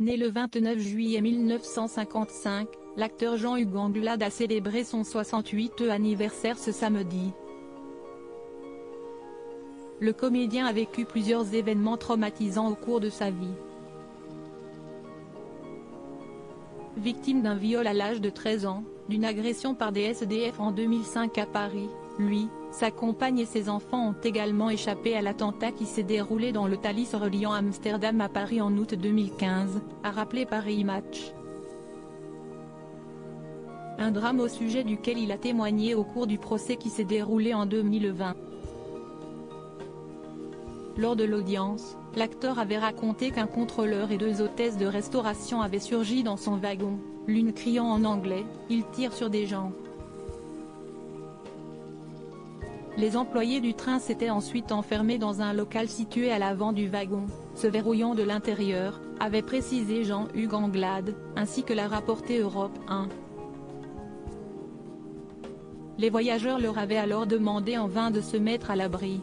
Né le 29 juillet 1955, l'acteur Jean-Hugues Anglade a célébré son 68e anniversaire ce samedi. Le comédien a vécu plusieurs événements traumatisants au cours de sa vie. Victime d'un viol à l'âge de 13 ans, d'une agression par des SDF en 2005 à Paris, lui, sa compagne et ses enfants ont également échappé à l'attentat qui s'est déroulé dans le Thalys reliant Amsterdam à Paris en août 2015, a rappelé Paris Match. Un drame au sujet duquel il a témoigné au cours du procès qui s'est déroulé en 2020. Lors de l'audience, l'acteur avait raconté qu'un contrôleur et deux hôtesses de restauration avaient surgi dans son wagon, l'une criant en anglais « Il tire sur des gens ». Les employés du train s'étaient ensuite enfermés dans un local situé à l'avant du wagon, se verrouillant de l'intérieur, avait précisé Jean-Hugues Anglade, ainsi que l'a rapporté Europe 1. Les voyageurs leur avaient alors demandé en vain de se mettre à l'abri.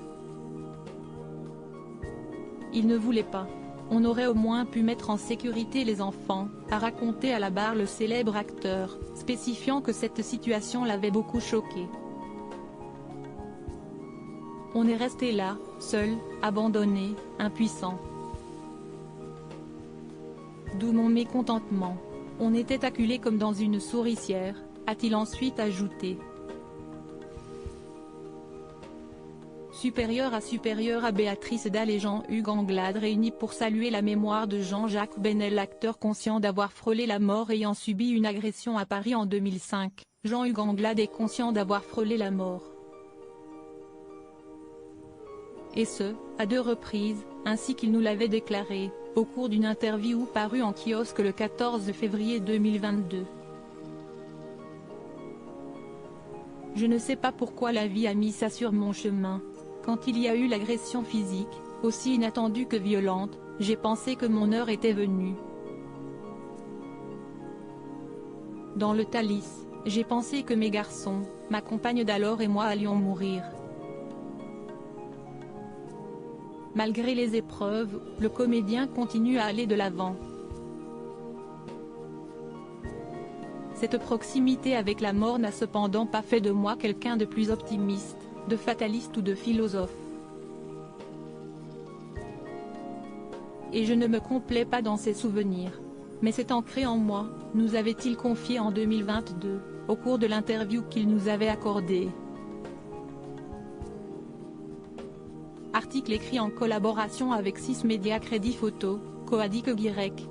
Ils ne voulaient pas. On aurait au moins pu mettre en sécurité les enfants, a raconté à la barre le célèbre acteur, spécifiant que cette situation l'avait beaucoup choqué. On est resté là, seul, abandonné, impuissant. D'où mon mécontentement. On était acculés comme dans une souricière, a-t-il ensuite ajouté. Supérieur à Béatrice Dalle et Jean-Hugues Anglade réunis pour saluer la mémoire de Jean-Jacques Benel. L'acteur conscient d'avoir frôlé la mort ayant subi une agression à Paris en 2005, Jean-Hugues Anglade est conscient d'avoir frôlé la mort. Et ce, à 2 reprises, ainsi qu'il nous l'avait déclaré, au cours d'une interview parue en kiosque le 14 février 2022. Je ne sais pas pourquoi la vie a mis ça sur mon chemin. Quand il y a eu l'agression physique, aussi inattendue que violente, j'ai pensé que mon heure était venue. Dans le Thalys, j'ai pensé que mes garçons, ma compagne d'alors et moi allions mourir. Malgré les épreuves, le comédien continue à aller de l'avant. Cette proximité avec la mort n'a cependant pas fait de moi quelqu'un de plus optimiste, de fataliste ou de philosophe. Et je ne me complais pas dans ces souvenirs. Mais c'est ancré en moi, nous avait-il confié en 2022, au cours de l'interview qu'il nous avait accordée. Article écrit en collaboration avec 6 médias Crédit Photo, Coadic Guirec.